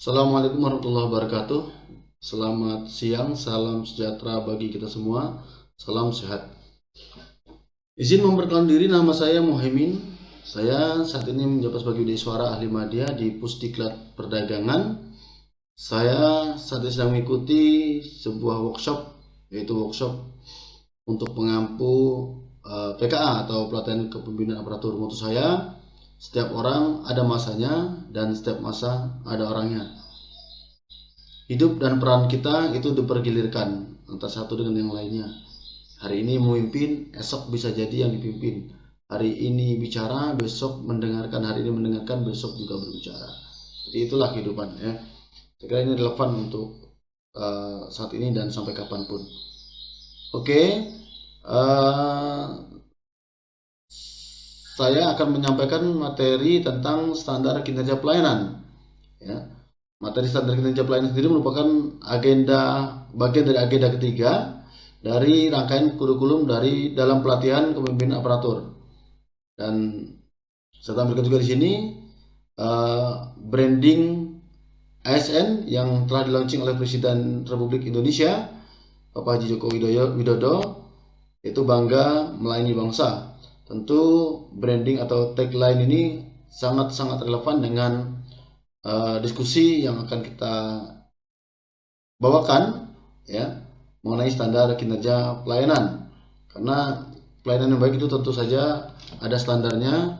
Assalamualaikum warahmatullahi wabarakatuh. Selamat siang, salam sejahtera bagi kita semua. Salam sehat. Izin memperkenalkan diri, nama saya Muhaimin. Saya saat ini menjabat sebagai Bidai Suara Ahli Madya di Pusdiklat Perdagangan. Saya saat ini sedang mengikuti sebuah workshop, yaitu workshop untuk pengampu PKA atau pelatihan kepemimpinan aparatur. Moto saya, setiap orang ada masanya dan setiap masa ada orangnya. Hidup dan peran kita itu dipergilirkan antara satu dengan yang lainnya. Hari ini memimpin, esok bisa jadi yang dipimpin. Hari ini bicara, besok mendengarkan. Hari ini mendengarkan, besok juga berbicara. Jadi itulah kehidupan ya. Saya kira ini relevan untuk saat ini dan sampai kapanpun. Oke, saya akan menyampaikan materi tentang standar kinerja pelayanan. Ya. Materi standar kinerja pelayanan sendiri merupakan bagian dari agenda ketiga dari rangkaian kurikulum dari dalam pelatihan kepemimpinan aparatur. Dan saya tampilkan juga di sini branding ASN yang telah dilaunching oleh Presiden Republik Indonesia Bapak Haji Joko Widodo, yaitu bangga melayani bangsa. Tentu branding atau tagline ini sangat-sangat relevan dengan diskusi yang akan kita bawakan ya mengenai standar kinerja pelayanan. Karena pelayanan yang baik itu tentu saja ada standarnya,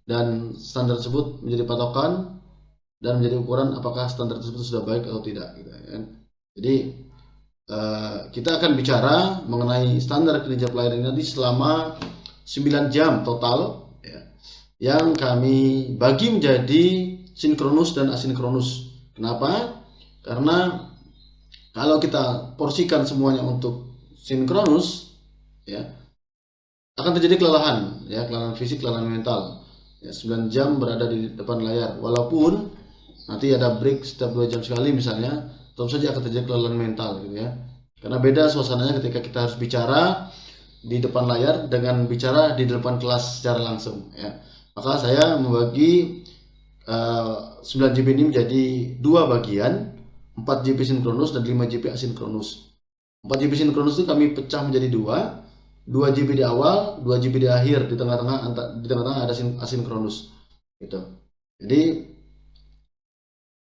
dan standar tersebut menjadi patokan dan menjadi ukuran apakah standar tersebut sudah baik atau tidak gitu ya. Jadi kita akan bicara mengenai standar kinerja pelayanan nanti selama 9 jam total ya, yang kami bagi menjadi sinkronus dan asinkronus. Kenapa? Karena kalau kita porsikan semuanya untuk sinkronus ya, akan terjadi kelelahan ya, kelelahan fisik, kelelahan mental ya. 9 jam berada di depan layar, walaupun nanti ada break setiap 2 jam sekali misalnya, tentu saja akan terjadi kelelahan mental gitu ya. Karena beda suasananya ketika kita harus bicara di depan layar dengan bicara di depan kelas secara langsung ya. Maka saya membagi 9 JP ini menjadi 2 bagian, 4 JP sinkronus dan 5 JP asinkronus. 4 JP sinkronus itu kami pecah menjadi 2 JP di awal, 2 JP di akhir, di tengah-tengah ada asinkronus gitu. Jadi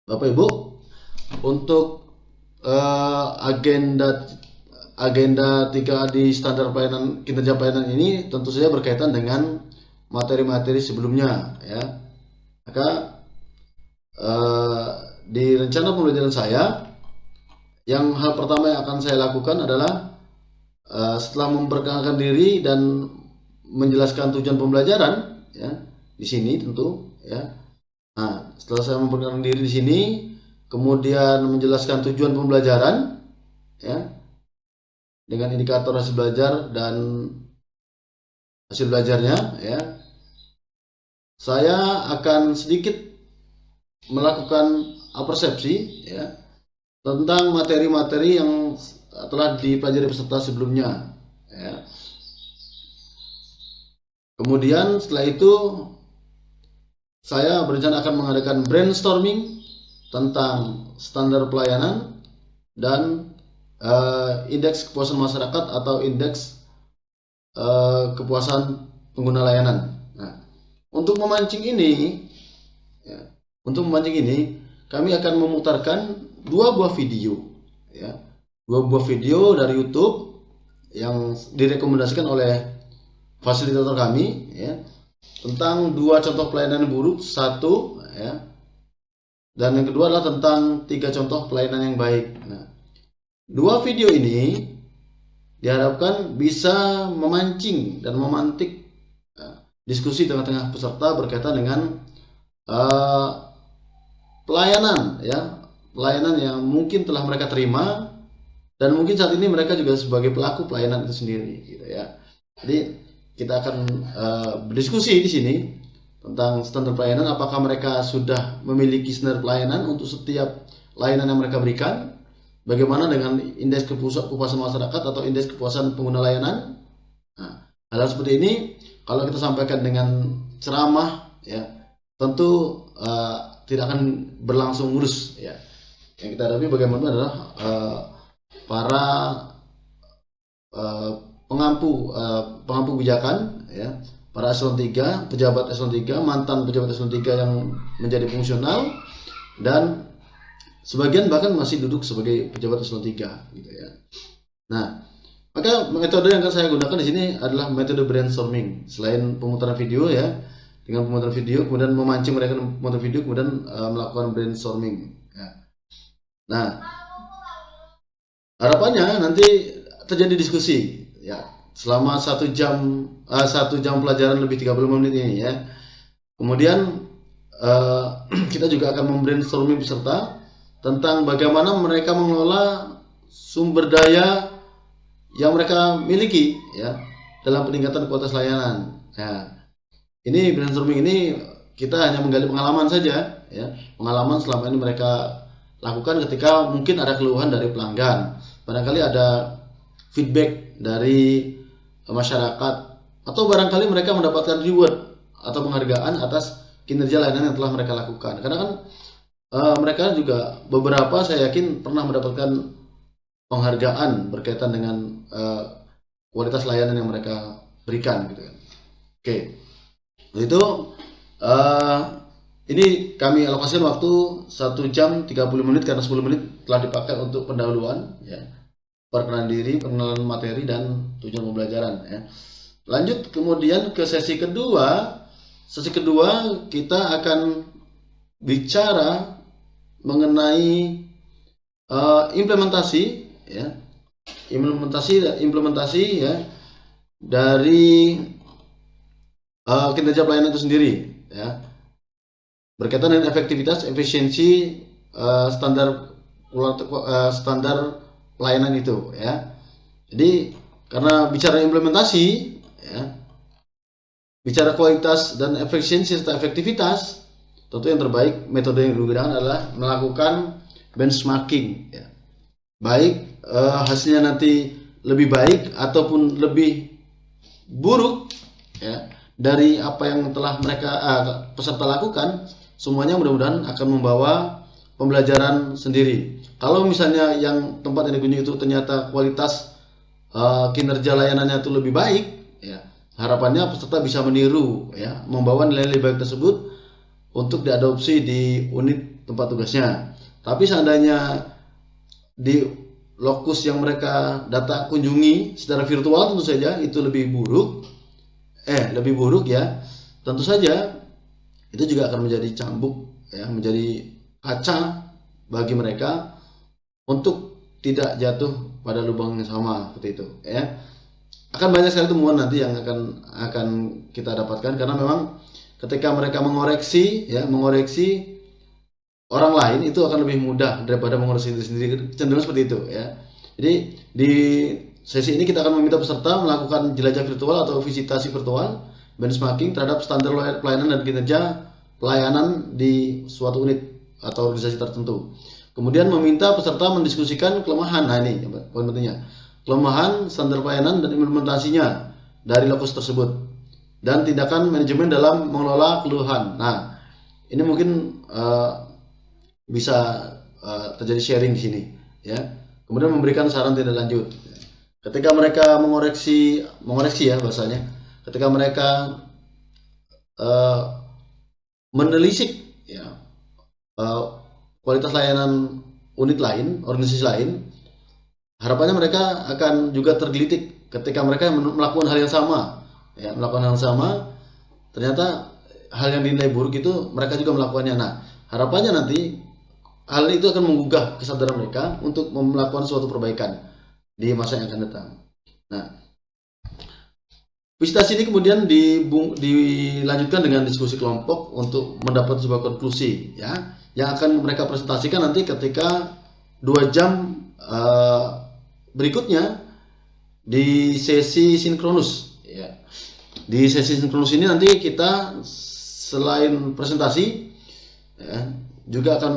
Bapak Ibu, untuk agenda 3 di standar pelayanan kinerja pelayanan ini tentu saja berkaitan dengan materi-materi sebelumnya ya. Maka di rencana pembelajaran saya, yang hal pertama yang akan saya lakukan adalah setelah memperkenalkan diri dan menjelaskan tujuan pembelajaran ya di sini tentu ya. Nah, setelah saya memperkenalkan diri di sini, kemudian menjelaskan tujuan pembelajaran ya, dengan indikator hasil belajar dan hasil belajarnya ya, saya akan sedikit melakukan persepsi ya tentang materi-materi yang telah dipelajari peserta sebelumnya ya. Kemudian setelah itu saya berencana akan mengadakan brainstorming tentang standar pelayanan dan indeks kepuasan masyarakat atau indeks kepuasan pengguna layanan. Nah, untuk memancing ini, kami akan memutarkan 2 buah video, ya, 2 buah video dari YouTube yang direkomendasikan oleh fasilitator kami, ya, tentang 2 contoh pelayanan buruk, 1, ya, dan yang kedua adalah tentang 3 contoh pelayanan yang baik. Nah, 2 video ini diharapkan bisa memancing dan memantik diskusi tengah-tengah peserta berkaitan dengan pelayanan ya, pelayanan yang mungkin telah mereka terima dan mungkin saat ini mereka juga sebagai pelaku pelayanan itu sendiri gitu ya. Jadi kita akan berdiskusi di sini tentang standar pelayanan, apakah mereka sudah memiliki standar pelayanan untuk setiap layanan yang mereka berikan, bagaimana dengan indeks kepuasan masyarakat atau indeks kepuasan pengguna layanan. Nah, hal seperti ini kalau kita sampaikan dengan ceramah ya, tentu tidak akan berlangsung mulus ya. Yang kita hadapi bagaimana adalah para pengampu kebijakan ya, para eselon 3, pejabat eselon 3, mantan pejabat eselon 3 yang menjadi fungsional, dan sebagian bahkan masih duduk sebagai pejabat eselon 3 gitu ya. Nah, maka metode yang akan saya gunakan di sini adalah metode brainstorming. Selain pemutaran video ya, dengan pemutaran video kemudian memancing mereka dengan pemutaran video, kemudian melakukan brainstorming ya. Nah, harapannya nanti terjadi diskusi ya selama 1 jam pelajaran lebih 30 menit ini ya. Kemudian kita juga akan membrainstorming peserta tentang bagaimana mereka mengelola sumber daya yang mereka miliki ya dalam peningkatan kualitas layanan. Ya, ini brainstorming ini kita hanya menggali pengalaman saja ya, pengalaman selama ini mereka lakukan ketika mungkin ada keluhan dari pelanggan, barangkali ada feedback dari masyarakat, atau barangkali mereka mendapatkan reward atau penghargaan atas kinerja layanan yang telah mereka lakukan. Karena kan mereka juga beberapa saya yakin pernah mendapatkan penghargaan berkaitan dengan kualitas layanan yang mereka berikan gitu kan. Oke, itu ini kami alokasikan waktu 1 jam 30 menit karena 10 menit telah dipakai untuk pendahuluan ya, perkenalan diri, pengenalan materi, dan tujuan pembelajaran ya. Lanjut kemudian ke sesi kedua. Sesi kedua kita akan bicara mengenai implementasi ya. Implementasi ya dari kinerja pelayanan itu sendiri ya. Berkaitan dengan efektivitas, efisiensi, standar pelayanan itu ya. Jadi karena bicara implementasi ya, bicara kualitas dan efisiensi serta efektivitas, tentu yang terbaik metode yang digunakan adalah melakukan benchmarking ya. Baik hasilnya nanti lebih baik ataupun lebih buruk ya dari apa yang telah mereka peserta lakukan, semuanya mudah-mudahan akan membawa pembelajaran sendiri. Kalau misalnya yang tempat yang dikunjungi itu ternyata kualitas kinerja layanannya itu lebih baik ya, harapannya peserta bisa meniru ya, membawa nilai-nilai baik tersebut untuk diadopsi di unit tempat tugasnya. Tapi seandainya di lokus yang mereka data kunjungi secara virtual, tentu saja itu lebih buruk ya, tentu saja itu juga akan menjadi cambuk ya, menjadi kaca bagi mereka untuk tidak jatuh pada lubang yang sama seperti itu ya. Akan banyak sekali temuan nanti yang akan kita dapatkan, karena memang ketika mereka mengoreksi orang lain itu akan lebih mudah daripada mengoreksi diri sendiri, cenderung seperti itu ya. Jadi di sesi ini kita akan meminta peserta melakukan jelajah virtual atau visitasi virtual, benchmarking terhadap standar pelayanan dan kinerja pelayanan di suatu unit atau organisasi tertentu. Kemudian meminta peserta mendiskusikan kelemahan, nah ini poin pentingnya, kelemahan standar pelayanan dan implementasinya dari lokus tersebut, dan tindakan manajemen dalam mengelola keluhan. Nah, ini mungkin bisa terjadi sharing di sini ya. Kemudian memberikan saran tindak lanjut. Ketika mereka mengoreksi ya bahasanya, ketika mereka menelisik ya kualitas layanan unit lain, organisasi lain, harapannya mereka akan juga tergelitik ketika mereka melakukan hal yang sama ya, ternyata hal yang dinilai buruk itu mereka juga melakukannya. Nah, harapannya nanti hal itu akan menggugah kesadaran mereka untuk melakukan suatu perbaikan di masa yang akan datang. Nah, visitasi ini kemudian dilanjutkan dengan diskusi kelompok untuk mendapat sebuah konklusi ya, yang akan mereka presentasikan nanti ketika 2 jam berikutnya di sesi sinkronus ya. Di sesi sinkronus ini nanti kita selain presentasi ya, juga akan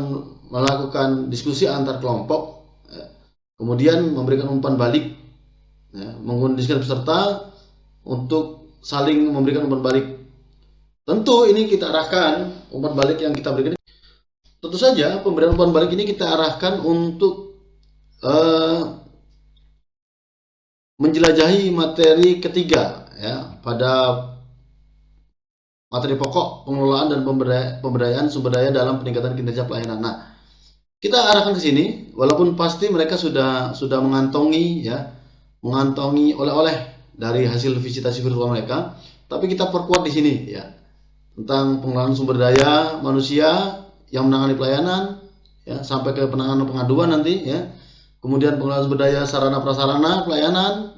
melakukan diskusi antar kelompok ya, kemudian memberikan umpan balik ya, mengundiskan peserta untuk saling memberikan umpan balik. Tentu ini kita arahkan umpan balik yang kita berikan tentu saja pemberian umpan balik ini kita arahkan untuk menjelajahi materi ketiga ya, pada materi pokok pengelolaan dan pemberdayaan sumber daya dalam peningkatan kinerja pelayanan. Nah, kita arahkan ke sini, walaupun pasti mereka sudah mengantongi ya, mengantongi oleh-oleh dari hasil visitasi virtual mereka, tapi kita perkuat di sini ya, tentang pengelolaan sumber daya manusia yang menangani pelayanan ya, sampai ke penanganan pengaduan nanti ya. Kemudian pengelolaan sumber daya sarana prasarana pelayanan,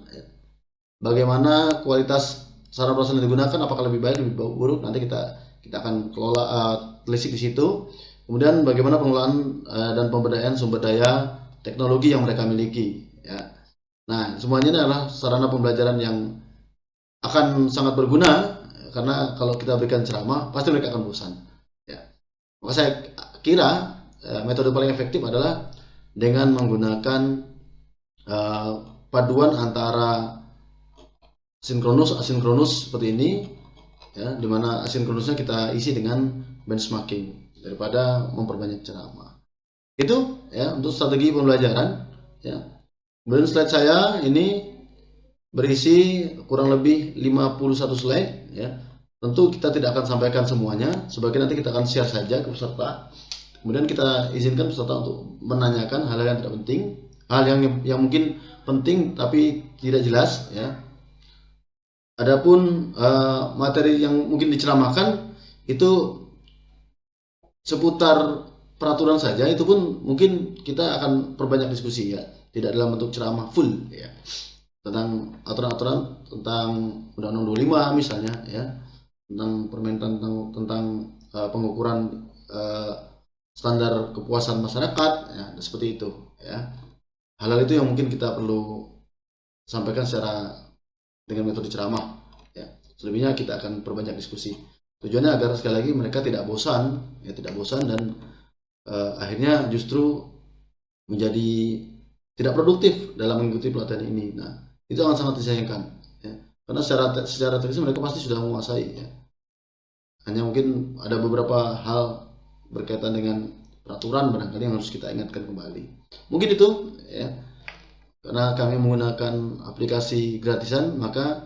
bagaimana kualitas sarana prasarana yang digunakan, apakah lebih baik lebih buruk, nanti kita akan kelola telisik di situ. Kemudian bagaimana pengelolaan dan pemberdayaan sumber daya teknologi yang mereka miliki ya. Nah, semuanya ini adalah sarana pembelajaran yang akan sangat berguna, karena kalau kita berikan ceramah pasti mereka akan bosan ya. Maka saya kira metode paling efektif adalah dengan menggunakan paduan antara sinkronus asinkronus seperti ini ya, dimana asinkronusnya kita isi dengan benchmarking daripada memperbanyak ceramah. Itu ya untuk strategi pembelajaran ya. Kemudian slide saya ini berisi kurang lebih 51 slide ya. Tentu kita tidak akan sampaikan semuanya, sebagian nanti kita akan share saja ke peserta. Kemudian kita izinkan peserta untuk menanyakan hal-hal yang tidak penting, hal yang mungkin penting tapi tidak jelas ya. Adapun materi yang mungkin diceramahkan itu seputar peraturan saja, itu pun mungkin kita akan perbanyak diskusi ya, tidak dalam bentuk ceramah full ya, tentang aturan-aturan tentang Undang-Undang 25 misalnya ya, tentang permentan tentang pengukuran standar kepuasan masyarakat ya, seperti itu ya. Hal-hal itu yang mungkin kita perlu sampaikan secara dengan metode ceramah ya. Selebihnya kita akan perbanyak diskusi. Tujuannya agar sekali lagi mereka tidak bosan ya, tidak bosan dan akhirnya justru menjadi tidak produktif dalam mengikuti pelatihan ini. Nah, itu akan sangat disayangkan ya. Karena secara teknis mereka pasti sudah menguasai ya. Hanya mungkin ada beberapa hal berkaitan dengan peraturan barangkali yang harus kita ingatkan kembali. Mungkin itu ya. Karena kami menggunakan aplikasi gratisan, maka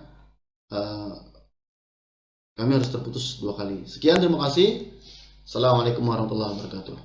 kami harus terputus 2 kali. Sekian, terima kasih. Assalamualaikum warahmatullahi wabarakatuh.